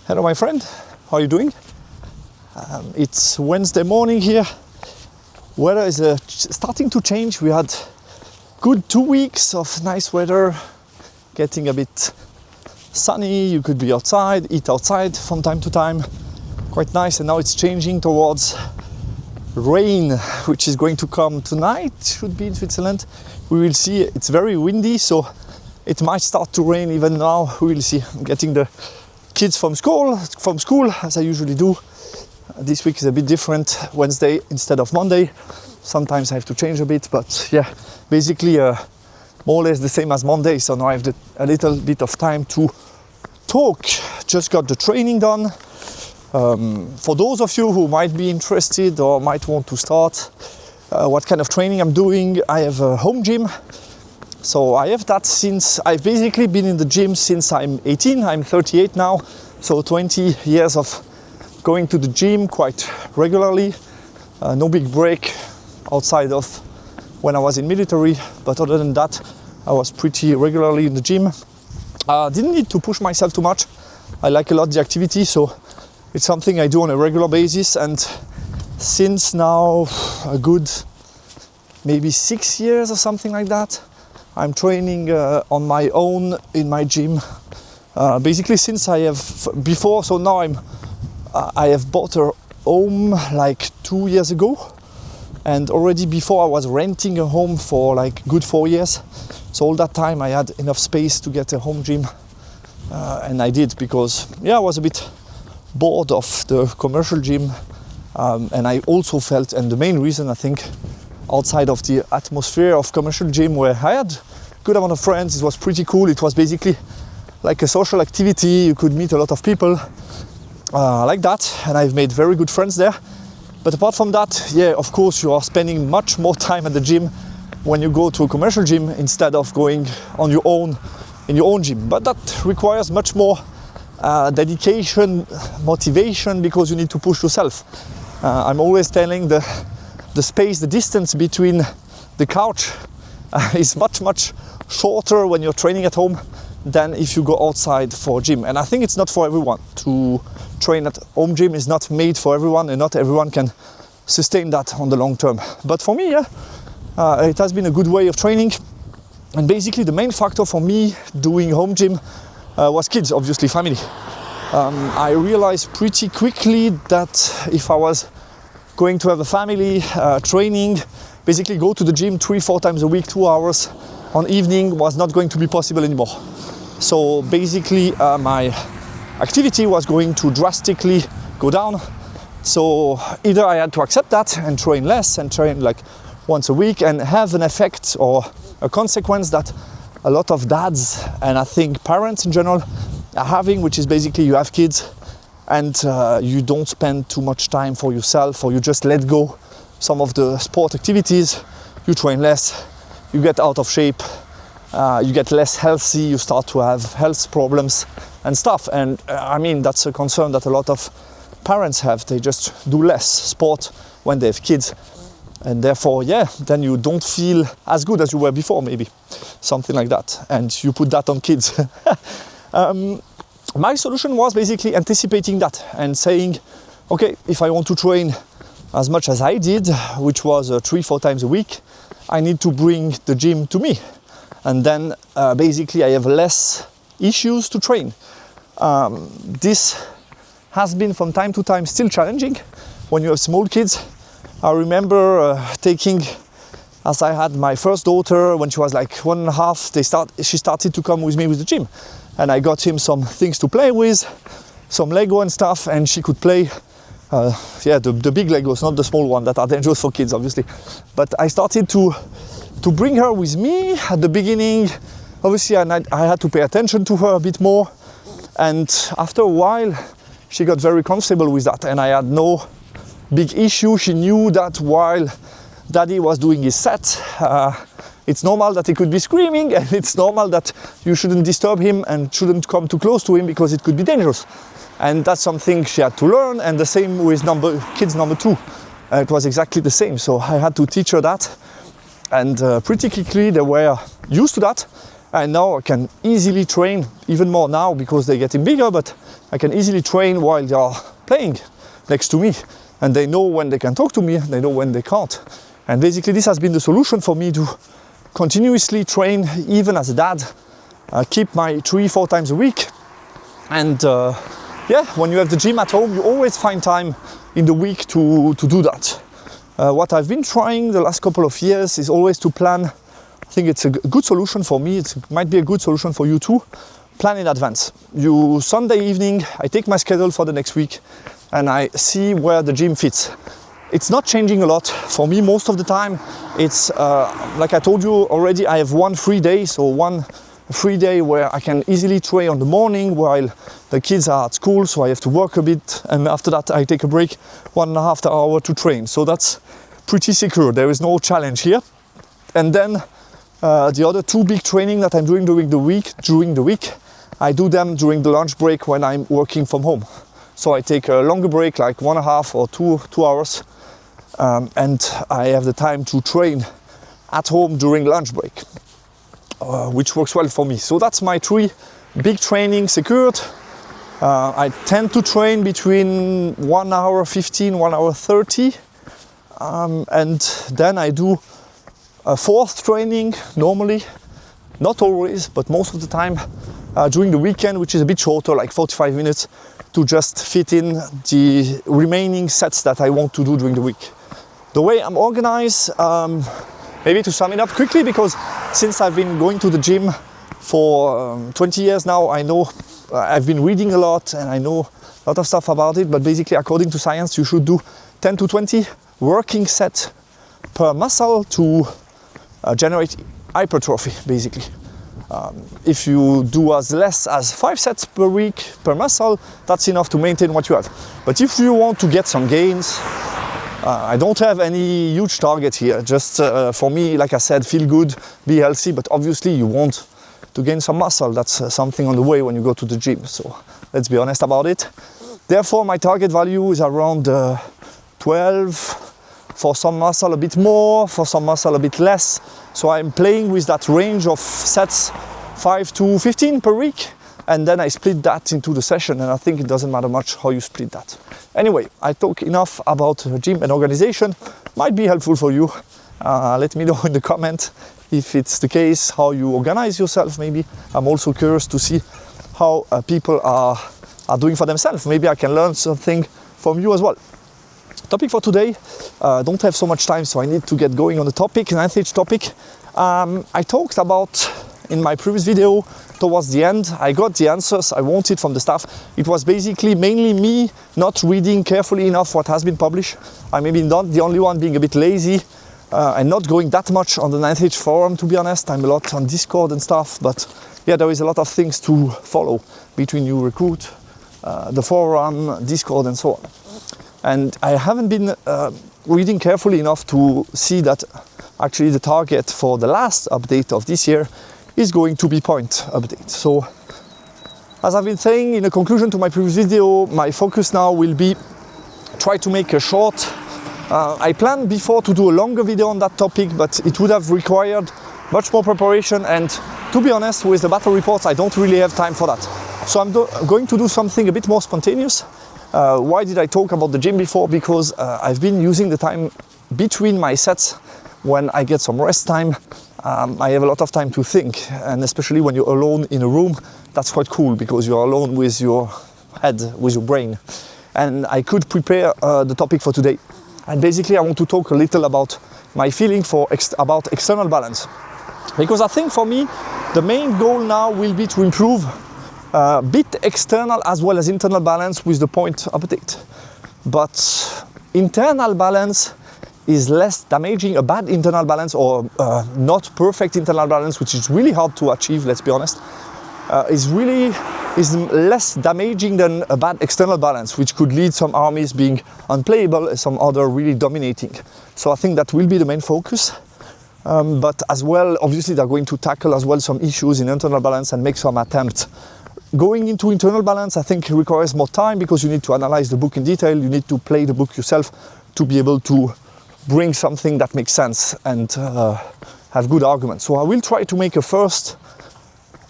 Hello my friend, how are you doing? It's Wednesday morning here. Weather is starting to change. We had good 2 weeks of nice weather, getting a bit sunny. You could be outside, eat outside from time to time. Quite nice, and now it's changing towards rain, which is going to come tonight, should be in Switzerland. We will see. It's very windy, so it might start to rain even now. We will see. I'm getting the kids from school as I usually do. This week is a bit different, Wednesday instead of Monday. Sometimes I have to change a bit, but yeah, basically more or less the same as Monday. So now I have a little bit of time to talk. Just got the training done. For those of you who might be interested or might want to start, what kind of training I'm doing, I have a home gym. So I have that since I've basically been in the gym since I'm 18. I'm 38 now, so 20 years of going to the gym quite regularly. No big break outside of when I was in military, but other than that, I was pretty regularly in the gym. Didn't need to push myself too much. I like a lot the activity, so it's something I do on a regular basis. And since now a good maybe 6 years or something like that, I'm training on my own in my gym. Basically since I have before, so now I have bought a home like 2 years ago, and already before I was renting a home for like good 4 years. So all that time I had enough space to get a home gym, and I did because I was a bit bored of the commercial gym, and I also felt, and the main reason I think, outside of the atmosphere of commercial gym where I had good amount of friends, it was pretty cool. It was basically like a social activity. You could meet a lot of people like that, and I've made very good friends there. But apart from that, of course you are spending much more time at the gym when you go to a commercial gym instead of going on your own in your own gym. But that requires much more dedication, motivation, because you need to push yourself. I'm always telling the space, the distance between the couch is much shorter when you're training at home than if you go outside for a gym. And I think it's not for everyone. To train at home gym is not made for everyone, and not everyone can sustain that on the long term. But for me, it has been a good way of training. And basically the main factor for me doing home gym was kids, obviously family. I realized pretty quickly that if I was going to have a family training, basically go to the gym 3-4 times a week, 2 hours on evening, was not going to be possible anymore. So basically my activity was going to drastically go down. So either I had to accept that and train less and train like once a week, and have an effect or a consequence that a lot of dads, and I think parents in general, are having, which is basically you have kids and you don't spend too much time for yourself, or you just let go some of the sport activities, you train less, you get out of shape, you get less healthy, you start to have health problems and stuff. And I mean, that's a concern that a lot of parents have. They just do less sport when they have kids, and therefore then you don't feel as good as you were before, maybe something like that, and you put that on kids. My solution was basically anticipating that and saying, okay, if I want to train as much as I did, which was 3-4 times a week, I need to bring the gym to me. And then basically I have less issues to train. This has been from time to time still challenging when you have small kids. I remember taking, as I had my first daughter when she was like 1.5, she started to come with me with the gym. And I got him some things to play with, some Lego and stuff, and she could play the big Legos, not the small one that are dangerous for kids, obviously. But I started to bring her with me at the beginning. Obviously, I had to pay attention to her a bit more. And after a while, she got very comfortable with that, and I had no big issue. She knew that while Daddy was doing his set, it's normal that he could be screaming, and it's normal that you shouldn't disturb him and shouldn't come too close to him because it could be dangerous. And that's something she had to learn, and the same with kids number 2. It was exactly the same. So I had to teach her that, and pretty quickly they were used to that. And now I can easily train even more now because they're getting bigger, but I can easily train while they are playing next to me, and they know when they can talk to me, they know when they can't. And basically this has been the solution for me to continuously train even as a dad, keep my 3-4 times a week. And yeah, when you have the gym at home, you always find time in the week to do that. What I've been trying the last couple of years is always to plan. I think it's a good solution for me. It might be a good solution for you too. Plan in advance. Sunday evening, I take my schedule for the next week and I see where the gym fits. It's not changing a lot for me most of the time. It's like I told you already, I have one free day, so one free day where I can easily train on the morning while the kids are at school, so I have to work a bit, and after that I take a break 1.5 hours to train. So that's pretty secure. There is no challenge here. And then the other 2 big training that I'm doing during the week, I do them during the lunch break when I'm working from home. So I take a longer break, like 1.5 or 2 hours, and I have the time to train at home during lunch break, which works well for me. So that's my 3 big training secured. I tend to train between 1 hour 15, 1 hour 30, and then I do a 4th training normally, not always, but most of the time during the weekend, which is a bit shorter, like 45 minutes, to just fit in the remaining sets that I want to do during the week. The way I'm organized, maybe to sum it up quickly, because since I've been going to the gym for 20 years now, I know I've been reading a lot and I know a lot of stuff about it, but basically according to science you should do 10 to 20 working sets per muscle to generate hypertrophy basically. If you do as less as 5 sets per week per muscle, that's enough to maintain what you have. But if you want to get some gains, I don't have any huge target here, just for me, like I said, feel good, be healthy, but obviously you want to gain some muscle. That's something on the way when you go to the gym, so let's be honest about it. Therefore my target value is around 12, for some muscle a bit more, for some muscle a bit less. So I'm playing with that range of sets, 5 to 15 per week, and then I split that into the session, and I think it doesn't matter much how you split that. Anyway, I talk enough about gym and organization. Might be helpful for you. Let me know in the comment if it's the case, how you organize yourself maybe. I'm also curious to see how people are doing for themselves. Maybe I can learn something from you as well. Topic for today, don't have so much time, so I need to get going on the topic, an NIH topic. I talked about in my previous video, towards the end, I got the answers I wanted from the staff. It was basically mainly me not reading carefully enough what has been published. I maybe not the only one being a bit lazy and not going that much on the NIH forum, to be honest. I'm a lot on Discord and stuff, but yeah, there is a lot of things to follow between you recruit, the forum, Discord and so on. And I haven't been reading carefully enough to see that actually the target for the last update of this year is going to be point update. So as I've been saying in a conclusion to my previous video, my focus now will be try to make a short. I planned before to do a longer video on that topic, but it would have required much more preparation, and to be honest, with the battle reports I don't really have time for that. So I'm going to do something a bit more spontaneous. Why did I talk about the gym before? Because I've been using the time between my sets when I get some rest time. I have a lot of time to think, and especially when you're alone in a room, that's quite cool because you're alone with your head, with your brain. And I could prepare the topic for today. And basically I want to talk a little about my feeling about external balance. Because I think for me, the main goal now will be to improve a bit external as well as internal balance with the point update. But internal balance is less damaging. A bad internal balance or not perfect internal balance, which is really hard to achieve, let's be honest, is less damaging than a bad external balance, which could lead some armies being unplayable, some other really dominating. So I think that will be the main focus. But as well, obviously they're going to tackle as well some issues in internal balance and make some attempts. Going into internal balance, I think requires more time because you need to analyze the book in detail, you need to play the book yourself to be able to bring something that makes sense and have good arguments. So I will try to make a first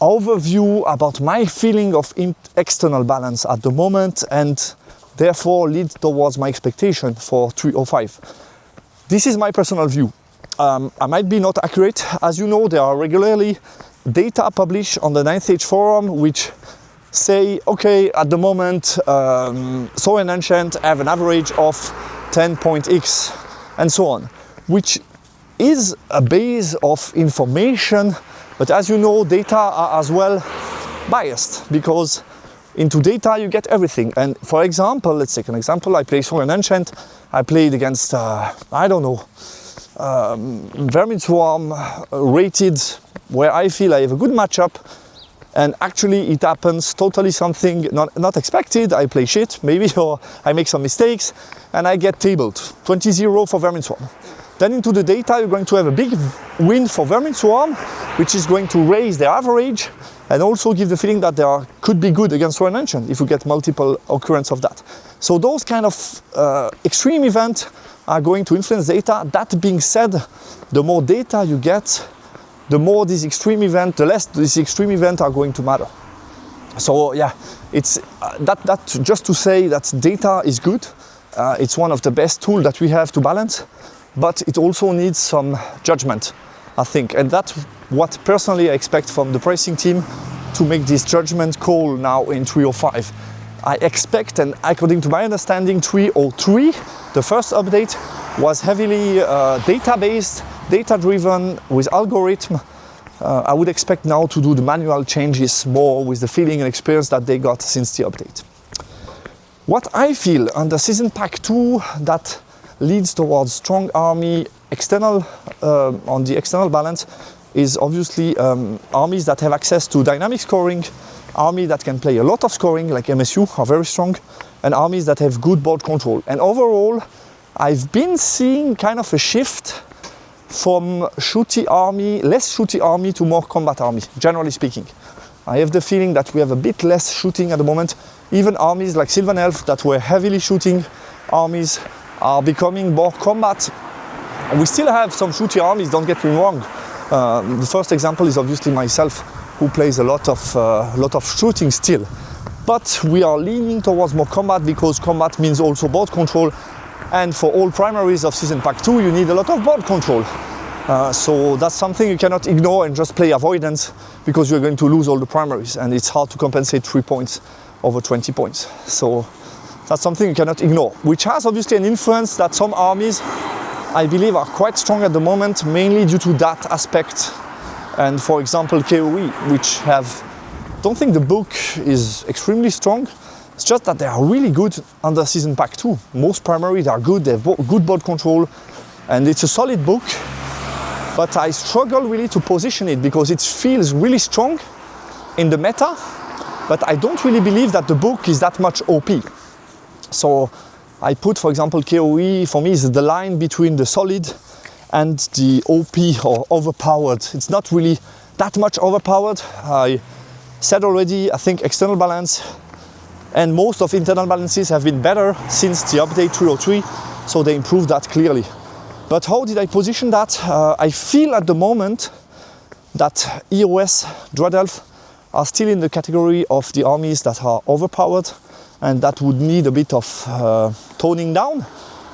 overview about my feeling of external balance at the moment, and therefore lead towards my expectation for 305. This is my personal view. I might be not accurate. As you know, there are regularly data published on the 9th Age Forum which say, okay, at the moment, Soul and Ancient have an average of 10.x and so on, which is a base of information, but as you know, data are as well biased, because into data you get everything. And for example, let's take an example. I play Soul and Ancient. I played against, I don't know, Vermin Swarm rated where I feel I have a good matchup, and actually it happens totally something not expected. I play shit maybe, or I make some mistakes and I get tabled 20-0 for Vermin Swarm. Then into the data you're going to have a big win for Vermin Swarm, which is going to raise their average and also give the feeling that they could be good against Soul and Ancient if you get multiple occurrence of that. So those kind of extreme events are going to influence data. That being said, the more data you get, the more these extreme events, the less these extreme events are going to matter. So yeah, it's that just to say that data is good. It's one of the best tools that we have to balance, but it also needs some judgment, I think. And that's what personally I expect from the pricing team to make this judgment call now in 305. I expect, and according to my understanding, 303, the first update, was heavily data-based, data-driven, with algorithm. I would expect now to do the manual changes more with the feeling and experience that they got since the update. What I feel under Season Pack 2 that leads towards strong army external on the external balance is obviously armies that have access to dynamic scoring, armies that can play a lot of scoring like MSU are very strong, and armies that have good board control. And overall, I've been seeing kind of a shift from shooty army, less shooty army to more combat army, generally speaking. I have the feeling that we have a bit less shooting at the moment. Even armies like Sylvan Elf that were heavily shooting armies are becoming more combat. We still have some shooty armies, don't get me wrong. The first example is obviously myself, who plays a lot of shooting still. But we are leaning towards more combat, because combat means also board control. And for all primaries of Season Pack 2, you need a lot of board control. So that's something you cannot ignore and just play avoidance, because you're going to lose all the primaries, and it's hard to compensate 3 points over 20 points. So that's something you cannot ignore, which has obviously an influence that some armies, I believe, are quite strong at the moment, mainly due to that aspect. And for example, KOE, which don't think the book is extremely strong. It's just that they are really good under Season Pack 2. Most primaries are good, they have good board control, and it's a solid book. But I struggle really to position it, because it feels really strong in the meta, but I don't really believe that the book is that much OP. So I put, for example, KOE, for me, is the line between the solid and the OP or overpowered. It's not really that much overpowered. I said already, I think external balance and most of internal balances have been better since the update 303, so they improved that clearly. But how did I position that? I feel at the moment that EOS, Dread Elf, are still in the category of the armies that are overpowered and that would need a bit of toning down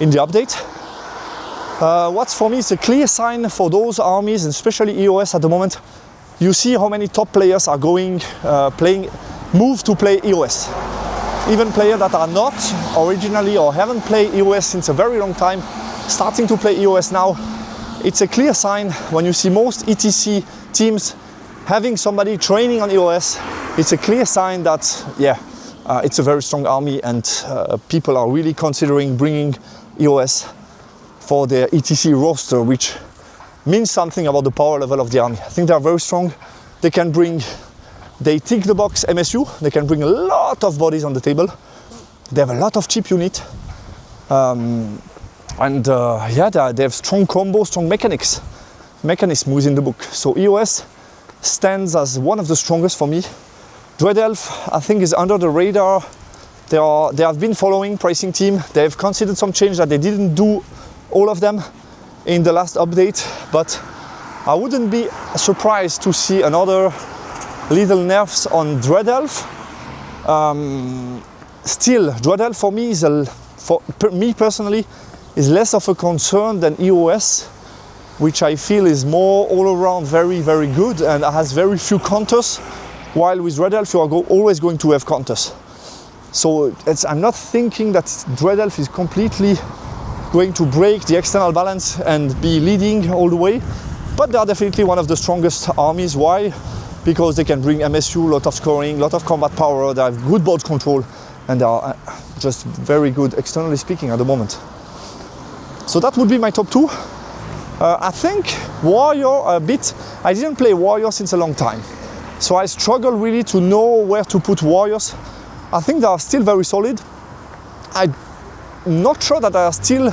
in the update. What's for me is a clear sign for those armies, and especially EOS at the moment. You see how many top players are going, move to play EOS. Even players that are not originally or haven't played EOS since a very long time, starting to play EOS now. It's a clear sign when you see most ETC teams having somebody training on EOS. It's a clear sign that, it's a very strong army, and people are really considering bringing EOS for their ETC roster, which means something about the power level of the army. I think they are very strong. They tick the box MSU. They can bring a lot of bodies on the table. They have a lot of cheap unit. They have strong combo, strong mechanism within the book. So EOS stands as one of the strongest for me. Dread Elf, I think, is under the radar. They have been following pricing team. They have considered some change that they didn't do all of them in the last update, but I wouldn't be surprised to see another little nerfs on Dread Elf. Still, Dread Elf for me me personally is less of a concern than EOS, which I feel is more all around very, very good and has very few counters, while with Dread Elf you are always going to have counters. So I'm not thinking that Dread Elf is completely going to break the external balance and be leading all the way, but they are definitely one of the strongest armies. Why? Because they can bring MSU, lot of scoring, lot of combat power, they have good board control, and they are just very good externally speaking at the moment. So that would be my top 2. I think Warrior a bit, I didn't play Warrior since a long time, so I struggle really to know where to put Warriors. I think they are still very solid. I'm not sure that they are still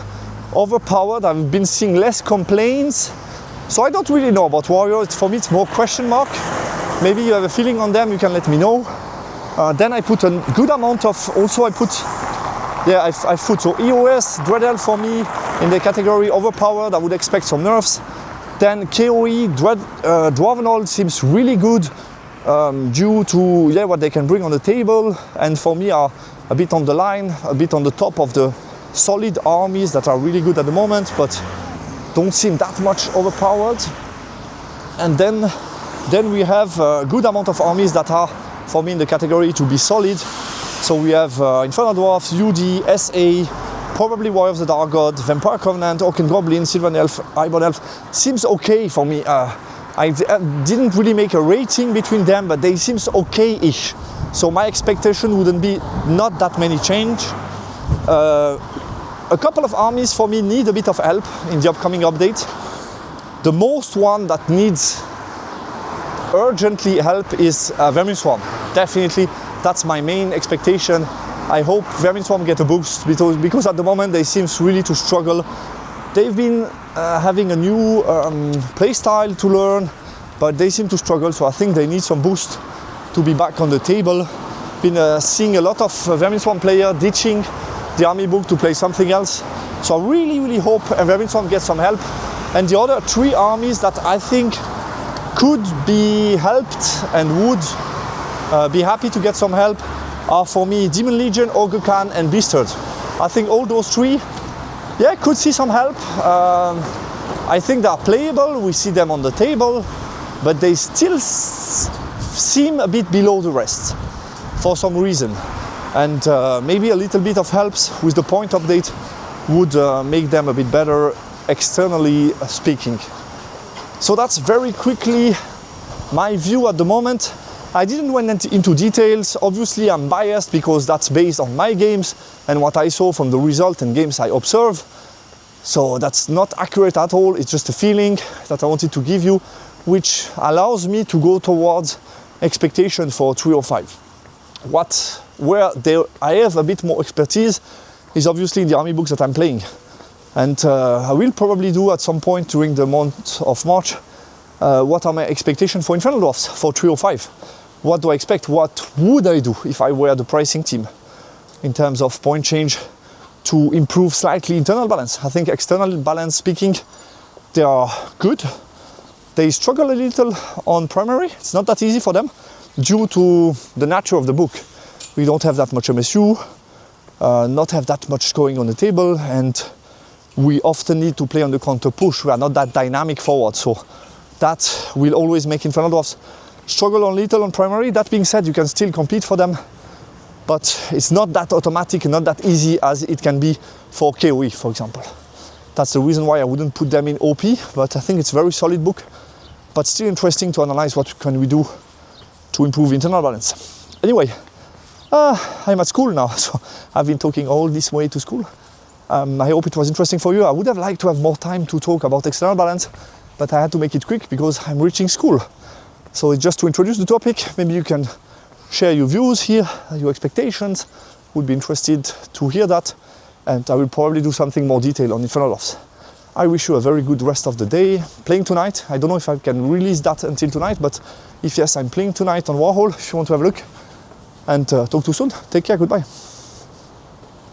overpowered. I've been seeing less complaints, so I don't really know about Warrior. For me it's more question mark. Maybe you have a feeling on them, you can let me know. Then I put a good amount of, also I put so EOS, Dread Elf for me in the category overpowered. I would expect some nerfs. Then KOE, Dwarvenhold seems really good due to what they can bring on the table, and for me are a bit on the line, a bit on the top of the solid armies that are really good at the moment, but don't seem that much overpowered. And then we have a good amount of armies that are, for me, in the category to be solid. So we have Infernal Dwarfs, UD, SA, probably Warrior of the Dark God, Vampire Covenant, Orc and Goblin, Sylvan Elf, Iron Elf. Seems okay for me. I didn't really make a rating between them, but they seems okay-ish. So my expectation wouldn't be not that many change. A couple of armies for me need a bit of help in the upcoming update. The most one that needs urgently help is Vermin Swarm. Definitely, that's my main expectation. I hope Vermin Swarm get a boost because at the moment they seem really to struggle. They've been having a new playstyle to learn, but they seem to struggle, so I think they need some boost to be back on the table. Been seeing a lot of Vermin Swarm player ditching the army book to play something else, so I really hope Vermin Swarm gets some help. And the other 3 armies that I think could be helped and would be happy to get some help are for me Demon Legion, Ogre Khan and Beastherd. I think all those 3 could see some help. I think they are playable, we see them on the table, but they still seem a bit below the rest for some reason. And maybe a little bit of helps with the point update would make them a bit better externally speaking. So that's very quickly my view at the moment. I didn't went into details. Obviously I'm biased because that's based on my games and what I saw from the result and games I observe. So that's not accurate at all. It's just a feeling that I wanted to give you, which allows me to go towards expectation for 305. Where I have a bit more expertise is obviously in the army books that I'm playing. And I will probably do at some point during the month of March what are my expectations for Infernal Dwarfs for 305. What do I expect? What would I do if I were the pricing team in terms of point change to improve slightly internal balance? I think external balance speaking, they are good. They struggle a little on primary. It's not that easy for them due to the nature of the book. We don't have that much MSU, not have that much going on the table, and we often need to play on the counter push. We are not that dynamic forward, so that will always make Infernal Dwarfs struggle a little on primary. That being said, you can still compete for them, but it's not that automatic and not that easy as it can be for KOE, for example. That's the reason why I wouldn't put them in OP, but I think it's a very solid book, but still interesting to analyze what can we do to improve internal balance. Anyway, I'm at school now, so I've been talking all this way to school. I hope it was interesting for you. I would have liked to have more time to talk about external balance, but I had to make it quick because I'm reaching school. So just to introduce the topic, maybe you can share your views here, your expectations. Would be interested to hear that, and I will probably do something more detailed on Infernal Dwarfs. I wish you a very good rest of the day. Playing tonight, I don't know if I can release that until tonight, but if yes, I'm playing tonight on Warhol, if you want to have a look. And talk to you soon. Take care, goodbye.